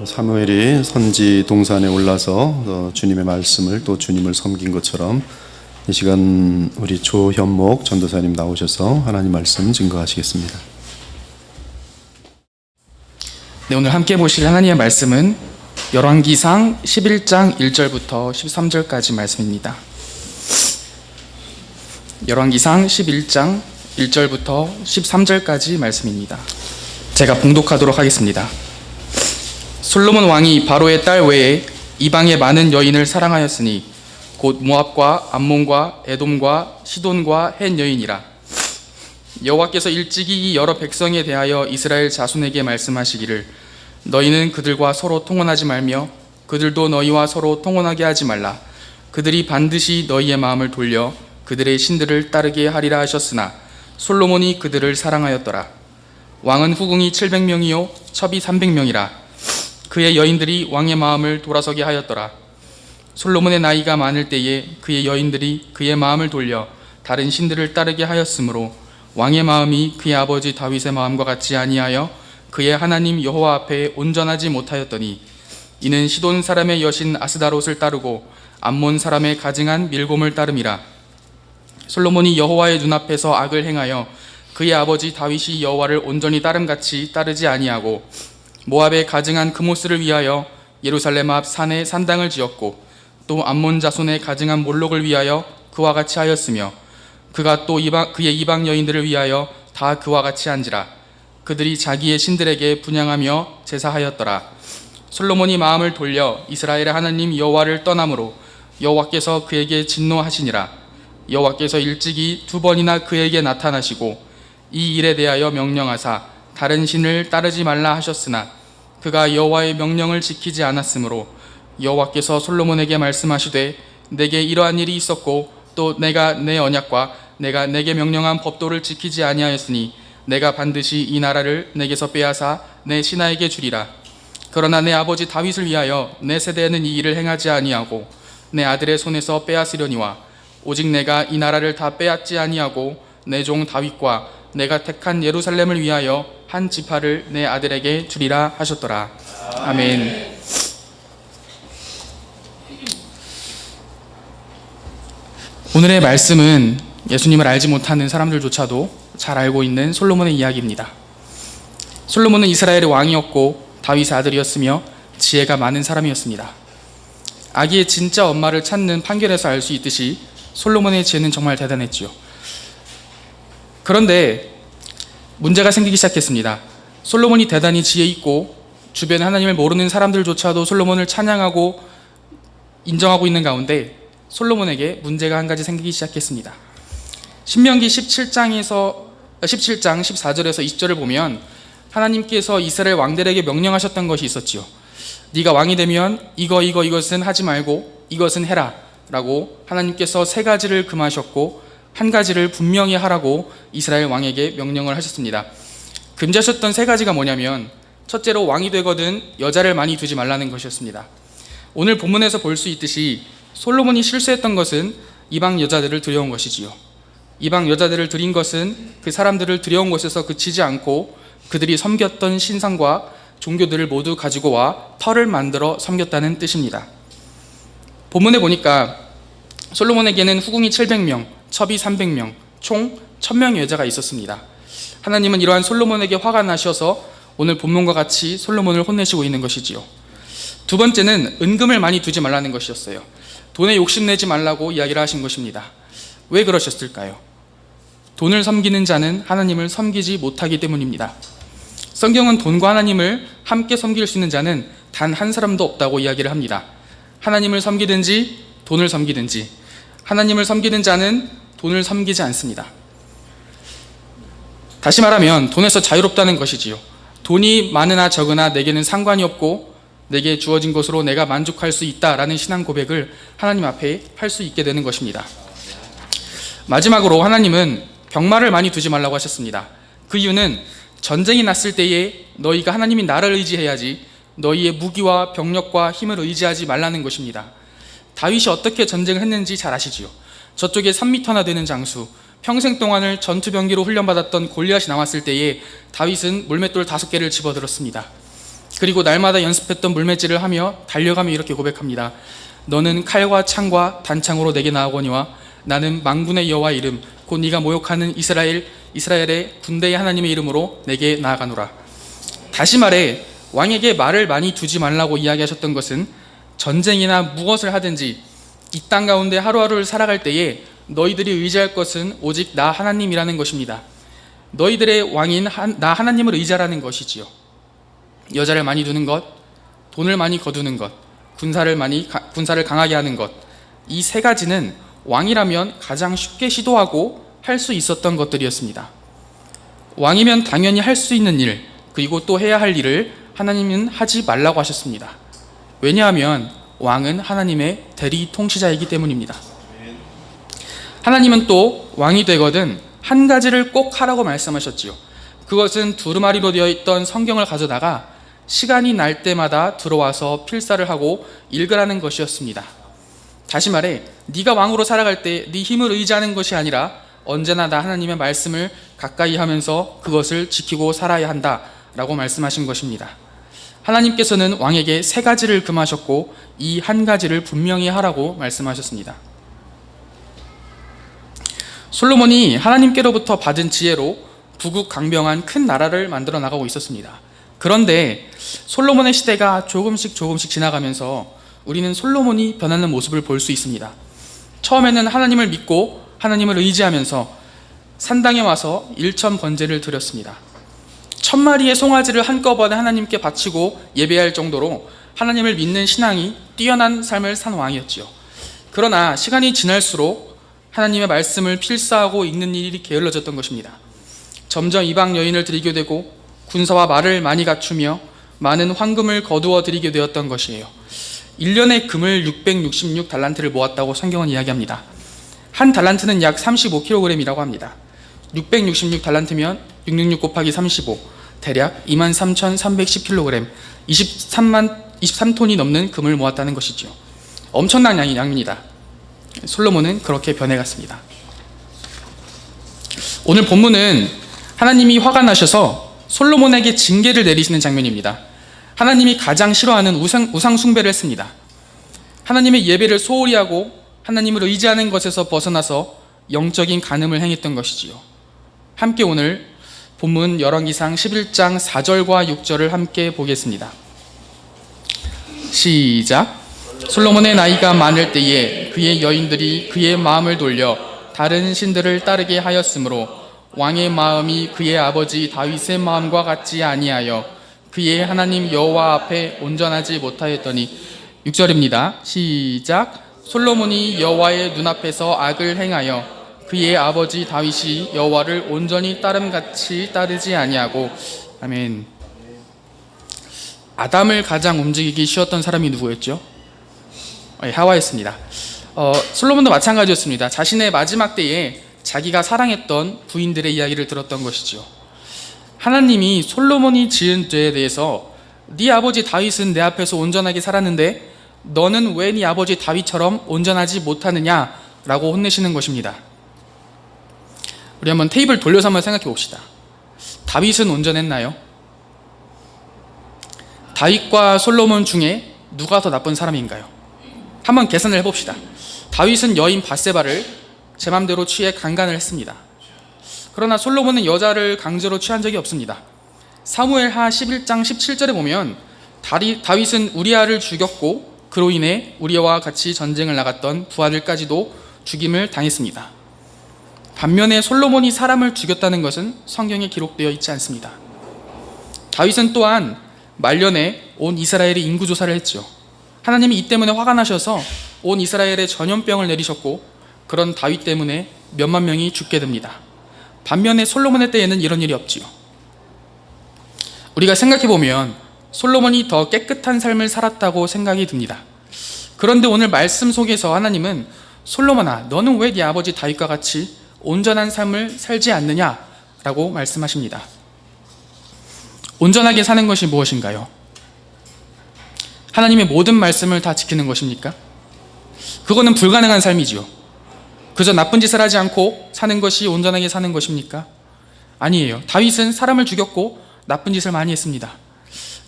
사무엘이 선지 동산에 올라서 주님의 말씀을 또 주님을 섬긴 것처럼 이 시간 우리 조현목 전도사님 나오셔서 하나님 말씀 증거하시겠습니다. 네, 오늘 함께 보실 하나님의 말씀은 열왕기상 11장 1절부터 13절까지 말씀입니다. 열왕기상 11장 1절부터 13절까지 말씀입니다. 제가 봉독하도록 하겠습니다. 솔로몬 왕이 바로의 딸 외에 이방의 많은 여인을 사랑하였으니 곧 모압과 암몬과 에돔과 시돈과 헷 여인이라. 여호와께서 일찍이 이 여러 백성에 대하여 이스라엘 자손에게 말씀하시기를 너희는 그들과 서로 통혼하지 말며 그들도 너희와 서로 통혼하게 하지 말라. 그들이 반드시 너희의 마음을 돌려 그들의 신들을 따르게 하리라 하셨으나 솔로몬이 그들을 사랑하였더라. 왕은 후궁이 700명이요 첩이 300명이라. 그의 여인들이 왕의 마음을 돌아서게 하였더라. 솔로몬의 나이가 많을 때에 그의 여인들이 그의 마음을 돌려 다른 신들을 따르게 하였으므로 왕의 마음이 그의 아버지 다윗의 마음과 같지 아니하여 그의 하나님 여호와 앞에 온전하지 못하였더니 이는 시돈 사람의 여신 아스다롯을 따르고 암몬 사람의 가증한 밀곰을 따름이라. 솔로몬이 여호와의 눈앞에서 악을 행하여 그의 아버지 다윗이 여호와를 온전히 따름같이 따르지 아니하고 모압의 가증한 그모스를 위하여 예루살렘 앞 산에 산당을 지었고 또 암몬 자손의 가증한 몰록을 위하여 그와 같이 하였으며 그가 또 그의 이방 여인들을 위하여 다 그와 같이 한지라. 그들이 자기의 신들에게 분향하며 제사하였더라. 솔로몬이 마음을 돌려 이스라엘의 하나님 여호와를 떠남으로 여호와께서 그에게 진노하시니라. 여호와께서 일찍이 2번이나 그에게 나타나시고 이 일에 대하여 명령하사 다른 신을 따르지 말라 하셨으나 그가 여호와의 명령을 지키지 않았으므로 여호와께서 솔로몬에게 말씀하시되 내게 이러한 일이 있었고 또 내가 내 언약과 내가 내게 명령한 법도를 지키지 아니하였으니 내가 반드시 이 나라를 내게서 빼앗아 내 신하에게 주리라. 그러나 내 아버지 다윗을 위하여 내 세대에는 이 일을 행하지 아니하고 내 아들의 손에서 빼앗으려니와 오직 내가 이 나라를 다 빼앗지 아니하고 내 종 다윗과 내가 택한 예루살렘을 위하여 한 지파를 내 아들에게 주리라 하셨더라. 아멘. 오늘의 말씀은 예수님을 알지 못하는 사람들조차도 잘 알고 있는 솔로몬의 이야기입니다. 솔로몬은 이스라엘의 왕이었고 다윗의 아들이었으며 지혜가 많은 사람이었습니다. 아기의 진짜 엄마를 찾는 판결에서 알 수 있듯이 솔로몬의 지혜는 정말 대단했지요. 그런데 문제가 생기기 시작했습니다. 솔로몬이 대단히 지혜 있고 주변에 하나님을 모르는 사람들조차도 솔로몬을 찬양하고 인정하고 있는 가운데 솔로몬에게 문제가 한 가지 생기기 시작했습니다. 신명기 17장 14절에서 20절을 보면 하나님께서 이스라엘 왕들에게 명령하셨던 것이 있었지요. 네가 왕이 되면 이것은 하지 말고 이것은 해라 라고 하나님께서 3가지를 금하셨고 한 가지를 분명히 하라고 이스라엘 왕에게 명령을 하셨습니다. 금지하셨던 3가지가 뭐냐면 첫째로 왕이 되거든 여자를 많이 두지 말라는 것이었습니다. 오늘 본문에서 볼 수 있듯이 솔로몬이 실수했던 것은 이방 여자들을 들여온 것이지요. 이방 여자들을 들인 것은 그 사람들을 들여온 곳에서 그치지 않고 그들이 섬겼던 신상과 종교들을 모두 가지고 와 터를 만들어 섬겼다는 뜻입니다. 본문에 보니까 솔로몬에게는 후궁이 700명, 첩이 300명, 총 1000명의 여자가 있었습니다. 하나님은 이러한 솔로몬에게 화가 나셔서 오늘 본문과 같이 솔로몬을 혼내시고 있는 것이지요. 두 번째는 은금을 많이 두지 말라는 것이었어요. 돈에 욕심내지 말라고 이야기를 하신 것입니다. 왜 그러셨을까요? 돈을 섬기는 자는 하나님을 섬기지 못하기 때문입니다. 성경은 돈과 하나님을 함께 섬길 수 있는 자는 단 한 사람도 없다고 이야기를 합니다. 하나님을 섬기든지 돈을 섬기든지 하나님을 섬기는 자는 돈을 섬기지 않습니다. 다시 말하면 돈에서 자유롭다는 것이지요. 돈이 많으나 적으나 내게는 상관이 없고 내게 주어진 것으로 내가 만족할 수 있다라는 신앙 고백을 하나님 앞에 할 수 있게 되는 것입니다. 마지막으로 하나님은 병마를 많이 두지 말라고 하셨습니다. 그 이유는 전쟁이 났을 때에 너희가 하나님이 나를 의지해야지 너희의 무기와 병력과 힘을 의지하지 말라는 것입니다. 다윗이 어떻게 전쟁을 했는지 잘 아시지요. 저쪽에 3m나 되는 장수, 평생 동안을 전투병기로 훈련받았던 골리앗이 나왔을 때에 다윗은 물맷돌 5개를 집어들었습니다. 그리고 날마다 연습했던 물매질을 하며 달려가며 이렇게 고백합니다. 너는 칼과 창과 단창으로 내게 나아오거니와 나는 만군의 여호와 이름 곧 네가 모욕하는 이스라엘의 군대의 하나님의 이름으로 내게 나아가노라. 다시 말해 왕에게 말을 많이 두지 말라고 이야기하셨던 것은 전쟁이나 무엇을 하든지 이 땅 가운데 하루하루를 살아갈 때에 너희들이 의지할 것은 오직 나 하나님이라는 것입니다. 너희들의 왕인 나 하나님을 의지하라는 것이지요. 여자를 많이 두는 것, 돈을 많이 거두는 것, 군사를 강하게 하는 것, 이 세 가지는 왕이라면 가장 쉽게 시도하고 할 수 있었던 것들이었습니다. 왕이면 당연히 할 수 있는 일, 그리고 또 해야 할 일을 하나님은 하지 말라고 하셨습니다. 왜냐하면 왕은 하나님의 대리 통치자이기 때문입니다. 하나님은 또 왕이 되거든 한 가지를 꼭 하라고 말씀하셨지요. 그것은 두루마리로 되어 있던 성경을 가져다가 시간이 날 때마다 들어와서 필사를 하고 읽으라는 것이었습니다. 다시 말해 네가 왕으로 살아갈 때 네 힘을 의지하는 것이 아니라 언제나 나 하나님의 말씀을 가까이 하면서 그것을 지키고 살아야 한다라고 말씀하신 것입니다. 하나님께서는 왕에게 세 가지를 금하셨고 이 한 가지를 분명히 하라고 말씀하셨습니다. 솔로몬이 하나님께로부터 받은 지혜로 부국강병한 큰 나라를 만들어 나가고 있었습니다. 그런데 솔로몬의 시대가 조금씩 지나가면서 우리는 솔로몬이 변하는 모습을 볼 수 있습니다. 처음에는 하나님을 믿고 하나님을 의지하면서 산당에 와서 일천 번제를 드렸습니다. 1000마리의 송아지를 한꺼번에 하나님께 바치고 예배할 정도로 하나님을 믿는 신앙이 뛰어난 삶을 산 왕이었지요. 그러나 시간이 지날수록 하나님의 말씀을 필사하고 읽는 일이 게을러졌던 것입니다. 점점 이방 여인을 드리게 되고 군사와 말을 많이 갖추며 많은 황금을 거두어 드리게 되었던 것이에요. 1년의 금을 666달란트를 모았다고 성경은 이야기합니다. 한 달란트는 약 35kg이라고 합니다. 666달란트면 666 곱하기 35 대략 23,310kg 23톤이 넘는 금을 모았다는 것이죠. 엄청난 양입니다. 솔로몬은 그렇게 변해갔습니다. 오늘 본문은 하나님이 화가 나셔서 솔로몬에게 징계를 내리시는 장면입니다. 하나님이 가장 싫어하는 우상 숭배를 했습니다. 하나님의 예배를 소홀히 하고 하나님을 의지하는 것에서 벗어나서 영적인 간음을 행했던 것이지요. 함께 오늘 본문 열왕기상 11장 4절과 6절을 함께 보겠습니다. 시작. 솔로몬의 나이가 많을 때에 그의 여인들이 그의 마음을 돌려 다른 신들을 따르게 하였으므로 왕의 마음이 그의 아버지 다윗의 마음과 같지 아니하여 그의 하나님 여호와 앞에 온전하지 못하였더니 6절입니다. 시작. 솔로몬이 여호와의 눈앞에서 악을 행하여 그의 아버지 다윗이 여호와를 온전히 따름같이 따르지 아니하고. 아멘. 아담을 가장 움직이기 쉬웠던 사람이 누구였죠? 하와였습니다. 솔로몬도 마찬가지였습니다. 자신의 마지막 때에 자기가 사랑했던 부인들의 이야기를 들었던 것이죠. 하나님이 솔로몬이 지은 죄에 대해서 네 아버지 다윗은 내 앞에서 온전하게 살았는데 너는 왜 네 아버지 다윗처럼 온전하지 못하느냐라고 혼내시는 것입니다. 우리 한번 테이블 돌려서 한번 생각해 봅시다. 다윗은 온전했나요? 다윗과 솔로몬 중에 누가 더 나쁜 사람인가요? 한번 계산을 해봅시다. 다윗은 여인 밧세바를 제 맘대로 취해 강간을 했습니다. 그러나 솔로몬은 여자를 강제로 취한 적이 없습니다. 사무엘하 11장 17절에 보면 다윗은 우리아를 죽였고 그로 인해 우리아와 같이 전쟁을 나갔던 부하들까지도 죽임을 당했습니다. 반면에 솔로몬이 사람을 죽였다는 것은 성경에 기록되어 있지 않습니다. 다윗은 또한 말년에 온 이스라엘의 인구조사를 했죠. 하나님이 이 때문에 화가 나셔서 온 이스라엘에 전염병을 내리셨고 그런 다윗 때문에 몇만 명이 죽게 됩니다. 반면에 솔로몬의 때에는 이런 일이 없지요. 우리가 생각해보면 솔로몬이 더 깨끗한 삶을 살았다고 생각이 듭니다. 그런데 오늘 말씀 속에서 하나님은 솔로몬아, 너는 왜 네 아버지 다윗과 같이 온전한 삶을 살지 않느냐라고 말씀하십니다. 온전하게 사는 것이 무엇인가요? 하나님의 모든 말씀을 다 지키는 것입니까? 그거는 불가능한 삶이지요. 그저 나쁜 짓을 하지 않고 사는 것이 온전하게 사는 것입니까? 아니에요. 다윗은 사람을 죽였고 나쁜 짓을 많이 했습니다.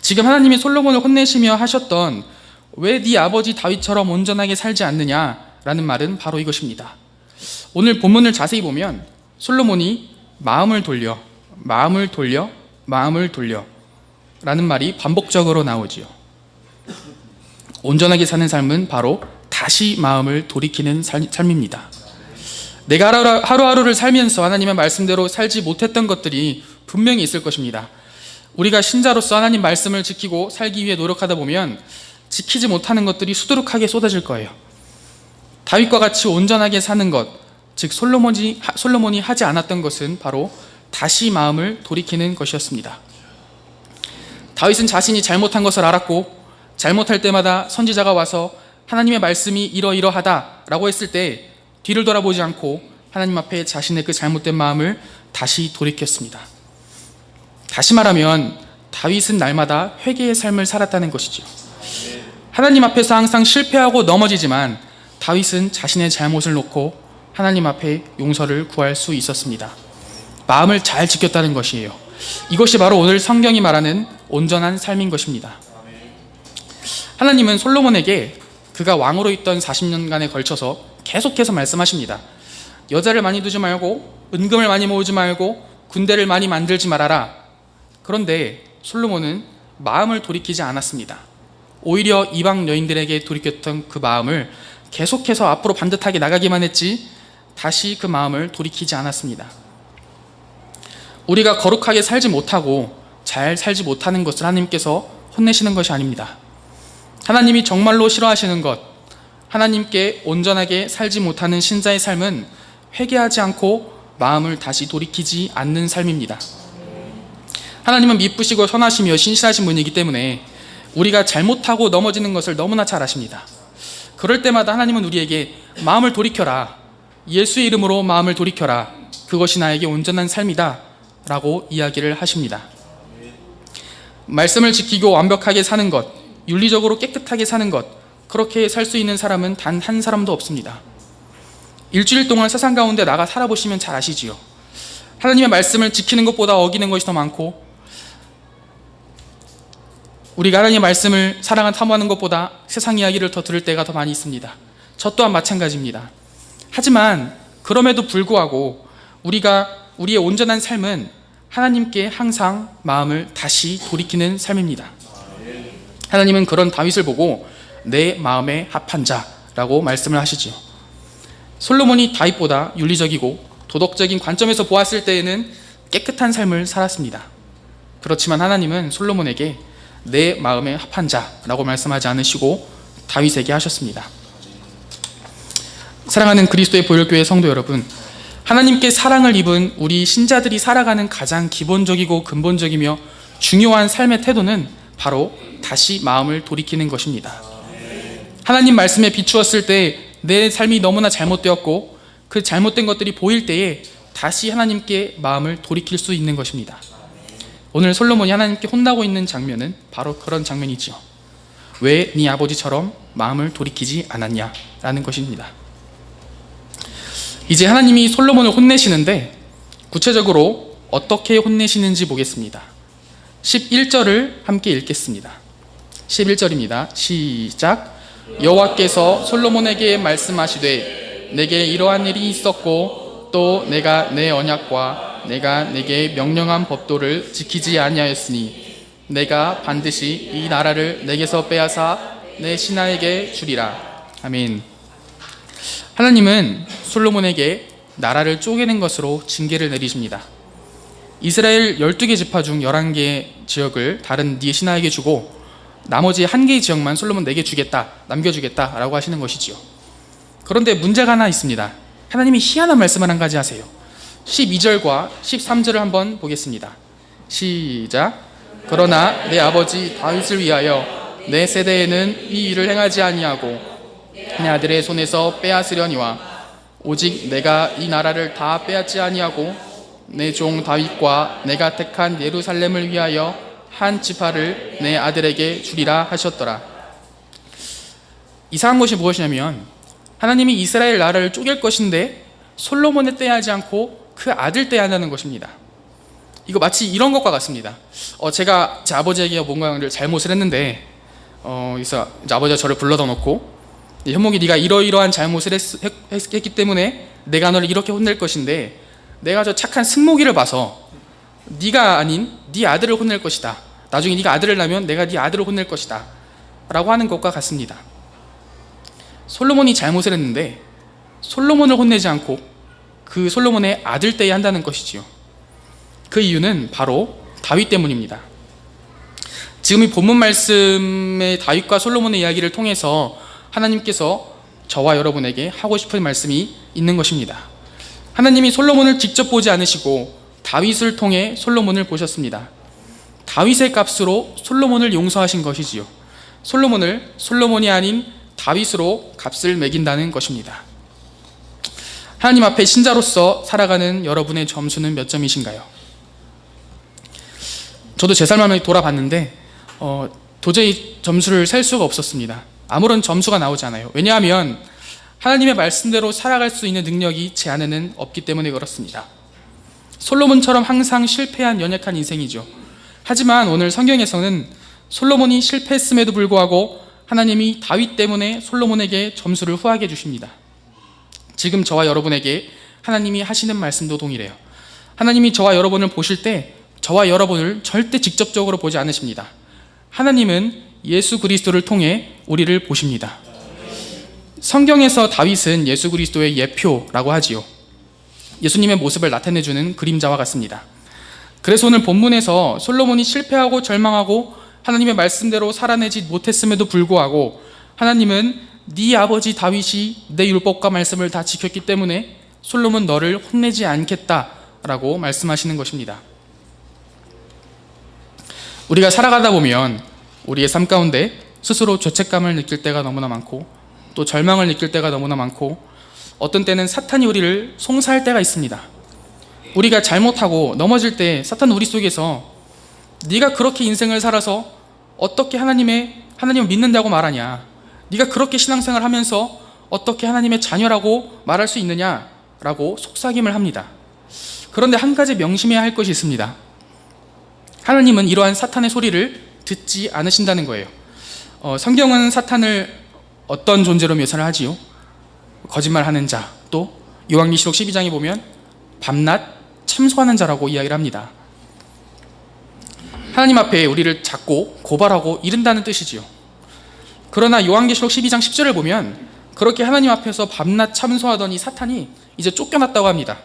지금 하나님이 솔로몬을 혼내시며 하셨던 왜 네 아버지 다윗처럼 온전하게 살지 않느냐라는 말은 바로 이것입니다. 오늘 본문을 자세히 보면 솔로몬이 마음을 돌려 라는 말이 반복적으로 나오지요. 온전하게 사는 삶은 바로 다시 마음을 돌이키는 삶입니다. 내가 하루하루를 살면서 하나님의 말씀대로 살지 못했던 것들이 분명히 있을 것입니다. 우리가 신자로서 하나님 말씀을 지키고 살기 위해 노력하다 보면 지키지 못하는 것들이 수두룩하게 쏟아질 거예요. 다윗과 같이 온전하게 사는 것, 즉 솔로몬이 하지 않았던 것은 바로 다시 마음을 돌이키는 것이었습니다. 다윗은 자신이 잘못한 것을 알았고 잘못할 때마다 선지자가 와서 하나님의 말씀이 이러이러하다라고 했을 때 뒤를 돌아보지 않고 하나님 앞에 자신의 그 잘못된 마음을 다시 돌이켰습니다. 다시 말하면 다윗은 날마다 회개의 삶을 살았다는 것이죠. 하나님 앞에서 항상 실패하고 넘어지지만 다윗은 자신의 잘못을 놓고 하나님 앞에 용서를 구할 수 있었습니다. 마음을 잘 지켰다는 것이에요. 이것이 바로 오늘 성경이 말하는 온전한 삶인 것입니다. 하나님은 솔로몬에게 그가 왕으로 있던 40년간에 걸쳐서 계속해서 말씀하십니다. 여자를 많이 두지 말고 은금을 많이 모으지 말고 군대를 많이 만들지 말아라. 그런데 솔로몬은 마음을 돌이키지 않았습니다. 오히려 이방 여인들에게 돌이켰던 그 마음을 계속해서 앞으로 반듯하게 나가기만 했지 다시 그 마음을 돌이키지 않았습니다. 우리가 거룩하게 살지 못하고 잘 살지 못하는 것을 하나님께서 혼내시는 것이 아닙니다. 하나님이 정말로 싫어하시는 것, 하나님께 온전하게 살지 못하는 신자의 삶은 회개하지 않고 마음을 다시 돌이키지 않는 삶입니다. 하나님은 미쁘시고 선하시며 신실하신 분이기 때문에 우리가 잘못하고 넘어지는 것을 너무나 잘 아십니다. 그럴 때마다 하나님은 우리에게 마음을 돌이켜라, 예수의 이름으로 마음을 돌이켜라, 그것이 나에게 온전한 삶이다 라고 이야기를 하십니다. 말씀을 지키고 완벽하게 사는 것, 윤리적으로 깨끗하게 사는 것, 그렇게 살 수 있는 사람은 단 한 사람도 없습니다. 일주일 동안 세상 가운데 나가 살아보시면 잘 아시지요. 하나님의 말씀을 지키는 것보다 어기는 것이 더 많고, 우리가 하나님의 말씀을 사랑을 탐구하는 것보다 세상 이야기를 더 들을 때가 더 많이 있습니다. 저 또한 마찬가지입니다. 하지만 그럼에도 불구하고 우리가 우리의 온전한 삶은 하나님께 항상 마음을 다시 돌이키는 삶입니다. 하나님은 그런 다윗을 보고 내 마음에 합한 자라고 말씀을 하시지요. 솔로몬이 다윗보다 윤리적이고 도덕적인 관점에서 보았을 때에는 깨끗한 삶을 살았습니다. 그렇지만 하나님은 솔로몬에게 내 마음에 합한 자라고 말씀하지 않으시고 다윗에게 하셨습니다. 사랑하는 그리스도의 보혈교회 성도 여러분, 하나님께 사랑을 입은 우리 신자들이 살아가는 가장 기본적이고 근본적이며 중요한 삶의 태도는 바로 다시 마음을 돌이키는 것입니다. 하나님 말씀에 비추었을 때 내 삶이 너무나 잘못되었고 그 잘못된 것들이 보일 때에 다시 하나님께 마음을 돌이킬 수 있는 것입니다. 오늘 솔로몬이 하나님께 혼나고 있는 장면은 바로 그런 장면이지요. 왜 네 아버지처럼 마음을 돌이키지 않았냐 라는 것입니다. 이제 하나님이 솔로몬을 혼내시는데 구체적으로 어떻게 혼내시는지 보겠습니다. 11절을 함께 읽겠습니다. 11절입니다. 시작. 여호와께서 솔로몬에게 말씀하시되 내게 이러한 일이 있었고 또 내가 내 언약과 내가 내게 명령한 법도를 지키지 아니하였으니 내가 반드시 이 나라를 내게서 빼앗아 내 신하에게 주리라. 아멘. 하나님은 솔로몬에게 나라를 쪼개는 것으로 징계를 내리십니다. 이스라엘 12개 지파 중 11개 지역을 다른 네 신하에게 주고 나머지 1개의 지역만 솔로몬에게 주겠다, 남겨주겠다 라고 하시는 것이지요. 그런데 문제가 하나 있습니다. 하나님이 희한한 말씀을 한 가지 하세요. 12절과 13절을 한번 보겠습니다. 시작. 그러나 내 아버지 다윗을 위하여 내 세대에는 이 일을 행하지 아니하고 내 아들의 손에서 빼앗으려니와 오직 내가 이 나라를 다 빼앗지 아니하고 내 종 다윗과 내가 택한 예루살렘을 위하여 한 지파를 내 아들에게 주리라 하셨더라. 이상한 것이 무엇이냐면 하나님이 이스라엘 나라를 쪼갤 것인데 솔로몬을 떼하지 않고 그 아들 떼야 한다는 것입니다. 이거 마치 이런 것과 같습니다. 제가 제 아버지에게 뭔가를 잘못을 했는데 그래서 이제 아버지가 저를 불러다 놓고, 현목이 네가 이러이러한 잘못을 했기 때문에 내가 너를 이렇게 혼낼 것인데, 내가 저 착한 승모기를 봐서 네가 아닌 네 아들을 혼낼 것이다. 나중에 네가 아들을 낳으면 내가 네 아들을 혼낼 것이다 라고 하는 것과 같습니다. 솔로몬이 잘못을 했는데 솔로몬을 혼내지 않고 그 솔로몬의 아들 때에 한다는 것이지요. 그 이유는 바로 다윗 때문입니다. 지금 이 본문 말씀의 다윗과 솔로몬의 이야기를 통해서 하나님께서 저와 여러분에게 하고 싶은 말씀이 있는 것입니다. 하나님이 솔로몬을 직접 보지 않으시고 다윗을 통해 솔로몬을 보셨습니다. 다윗의 값으로 솔로몬을 용서하신 것이지요. 솔로몬이 아닌 다윗으로 값을 매긴다는 것입니다. 하나님 앞에 신자로서 살아가는 여러분의 점수는 몇 점이신가요? 저도 제 삶을 돌아봤는데 도저히 점수를 셀 수가 없었습니다. 아무런 점수가 나오지 않아요. 왜냐하면 하나님의 말씀대로 살아갈 수 있는 능력이 제 안에는 없기 때문에 그렇습니다. 솔로몬처럼 항상 실패한 연약한 인생이죠. 하지만 오늘 성경에서는 솔로몬이 실패했음에도 불구하고 하나님이 다윗 때문에 솔로몬에게 점수를 후하게 주십니다. 지금 저와 여러분에게 하나님이 하시는 말씀도 동일해요. 하나님이 저와 여러분을 보실 때 저와 여러분을 절대 직접적으로 보지 않으십니다. 하나님은 예수 그리스도를 통해 우리를 보십니다. 성경에서 다윗은 예수 그리스도의 예표라고 하지요. 예수님의 모습을 나타내주는 그림자와 같습니다. 그래서 오늘 본문에서 솔로몬이 실패하고 절망하고 하나님의 말씀대로 살아내지 못했음에도 불구하고 하나님은 네 아버지 다윗이 내 율법과 말씀을 다 지켰기 때문에 솔로몬 너를 혼내지 않겠다라고 말씀하시는 것입니다. 우리가 살아가다 보면 우리의 삶 가운데 스스로 죄책감을 느낄 때가 너무나 많고 또 절망을 느낄 때가 너무나 많고 어떤 때는 사탄이 우리를 송사할 때가 있습니다. 우리가 잘못하고 넘어질 때 사탄은 우리 속에서 네가 그렇게 인생을 살아서 어떻게 하나님을 믿는다고 말하냐, 네가 그렇게 신앙생활을 하면서 어떻게 하나님의 자녀라고 말할 수 있느냐라고 속삭임을 합니다. 그런데 한 가지 명심해야 할 것이 있습니다. 하나님은 이러한 사탄의 소리를 듣지 않으신다는 거예요. 성경은 사탄을 어떤 존재로 묘사를 하지요? 거짓말하는 자, 또 요한계시록 12장에 보면 밤낮 참소하는 자라고 이야기를 합니다. 하나님 앞에 우리를 잡고 고발하고 이른다는 뜻이지요. 그러나 요한계시록 12장 10절을 보면 그렇게 하나님 앞에서 밤낮 참소하던 이 사탄이 이제 쫓겨났다고 합니다.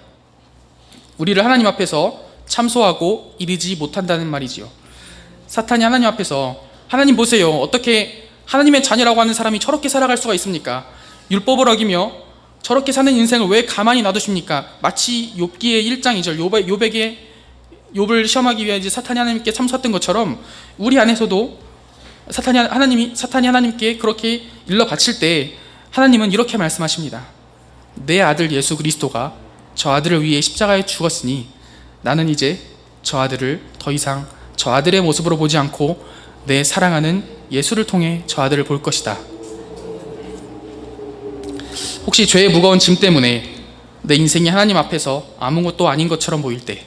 우리를 하나님 앞에서 참소하고 이르지 못한다는 말이지요. 사탄이 하나님 앞에서 하나님 보세요, 어떻게 하나님의 자녀라고 하는 사람이 저렇게 살아갈 수가 있습니까? 율법을 어기며 저렇게 사는 인생을 왜 가만히 놔두십니까? 마치 욥기의 1장 2절 욥을 시험하기 위해 이제 사탄이 하나님께 참소했던 것처럼 우리 안에서도 사탄이 하나님께 그렇게 일러 바칠 때 하나님은 이렇게 말씀하십니다. 내 아들 예수 그리스도가 저 아들을 위해 십자가에 죽었으니 나는 이제 저 아들을 더 이상 저 아들의 모습으로 보지 않고 내 사랑하는 예수를 통해 저 아들을 볼 것이다. 혹시 죄의 무거운 짐 때문에 내 인생이 하나님 앞에서 아무것도 아닌 것처럼 보일 때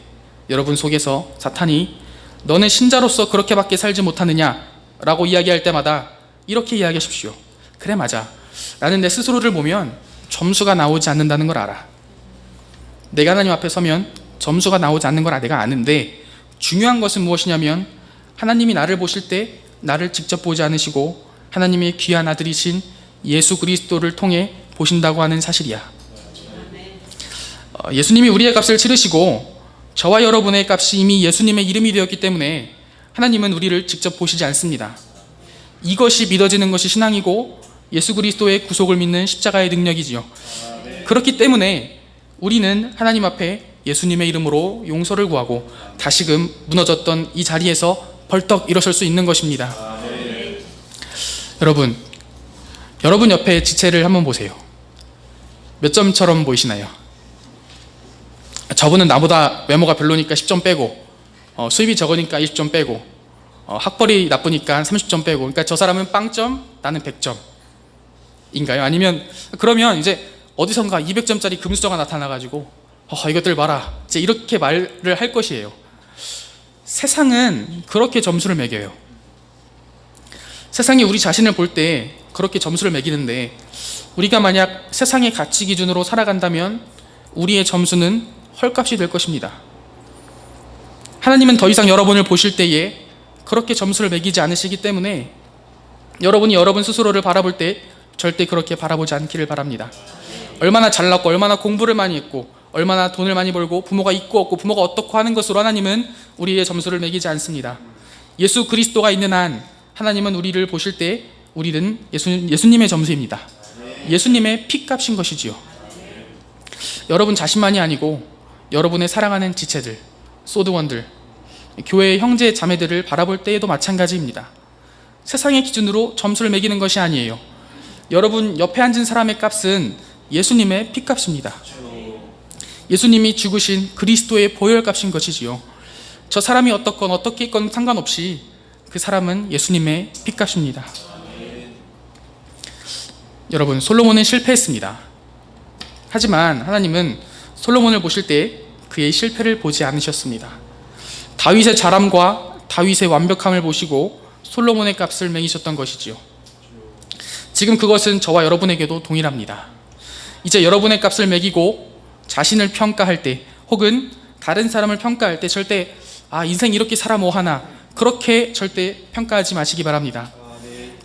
여러분 속에서 사탄이 너는 신자로서 그렇게밖에 살지 못하느냐 라고 이야기할 때마다 이렇게 이야기하십시오. 그래, 맞아. 나는 내 스스로를 보면 점수가 나오지 않는다는 걸 알아. 내가 하나님 앞에 서면 점수가 나오지 않는 걸 내가 아는데 중요한 것은 무엇이냐면 하나님이 나를 보실 때 나를 직접 보지 않으시고 하나님의 귀한 아들이신 예수 그리스도를 통해 보신다고 하는 사실이야. 예수님이 우리의 값을 치르시고 저와 여러분의 값이 이미 예수님의 이름이 되었기 때문에 하나님은 우리를 직접 보시지 않습니다. 이것이 믿어지는 것이 신앙이고 예수 그리스도의 구속을 믿는 십자가의 능력이지요. 그렇기 때문에 우리는 하나님 앞에 예수님의 이름으로 용서를 구하고 다시금 무너졌던 이 자리에서 벌떡 일어설 수 있는 것입니다. 여러분 옆에 지체를 한번 보세요. 몇 점처럼 보이시나요? 저분은 나보다 외모가 별로니까 10점 빼고 수입이 적으니까 20점 빼고 학벌이 나쁘니까 30점 빼고, 그러니까 저 사람은 빵점, 나는 100점 인가요? 아니면 그러면 이제 어디선가 200점짜리 금수저가 나타나가지고 이것들 봐라, 이제 이렇게 말을 할 것이에요. 세상은 그렇게 점수를 매겨요. 세상이 우리 자신을 볼 때 그렇게 점수를 매기는데, 우리가 만약 세상의 가치 기준으로 살아간다면 우리의 점수는 헐값이 될 것입니다. 하나님은 더 이상 여러분을 보실 때에 그렇게 점수를 매기지 않으시기 때문에 여러분이 여러분 스스로를 바라볼 때 절대 그렇게 바라보지 않기를 바랍니다. 얼마나 잘났고 얼마나 공부를 많이 했고 얼마나 돈을 많이 벌고 부모가 있고 없고 부모가 어떻고 하는 것으로 하나님은 우리의 점수를 매기지 않습니다. 예수 그리스도가 있는 한 하나님은 우리를 보실 때 우리는 예수님의 점수입니다. 예수님의 피값인 것이지요. 여러분 자신만이 아니고 여러분의 사랑하는 지체들, 소드원들, 교회의 형제 자매들을 바라볼 때에도 마찬가지입니다. 세상의 기준으로 점수를 매기는 것이 아니에요. 여러분 옆에 앉은 사람의 값은 예수님의 피값입니다. 예수님이 죽으신 그리스도의 보혈값인 것이지요. 저 사람이 어떻건 어떻게 있건 상관없이 그 사람은 예수님의 피값입니다. 여러분, 솔로몬은 실패했습니다. 하지만 하나님은 솔로몬을 보실 때 그의 실패를 보지 않으셨습니다. 다윗의 잘함과 다윗의 완벽함을 보시고 솔로몬의 값을 매기셨던 것이지요. 지금 그것은 저와 여러분에게도 동일합니다. 이제 여러분의 값을 매기고 자신을 평가할 때 혹은 다른 사람을 평가할 때 절대 인생 이렇게 살아 뭐 하나 그렇게 절대 평가하지 마시기 바랍니다.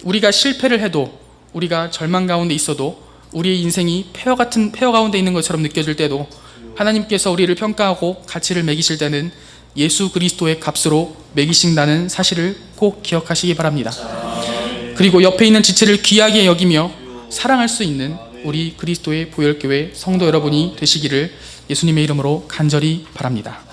우리가 실패를 해도, 우리가 절망 가운데 있어도, 우리의 인생이 폐허 가운데 있는 것처럼 느껴질 때도 하나님께서 우리를 평가하고 가치를 매기실 때는 예수 그리스도의 값으로 매기신다는 사실을 꼭 기억하시기 바랍니다. 그리고 옆에 있는 지체를 귀하게 여기며 사랑할 수 있는 우리 그리스도의 보혈교회 성도 여러분이 되시기를 예수님의 이름으로 간절히 바랍니다.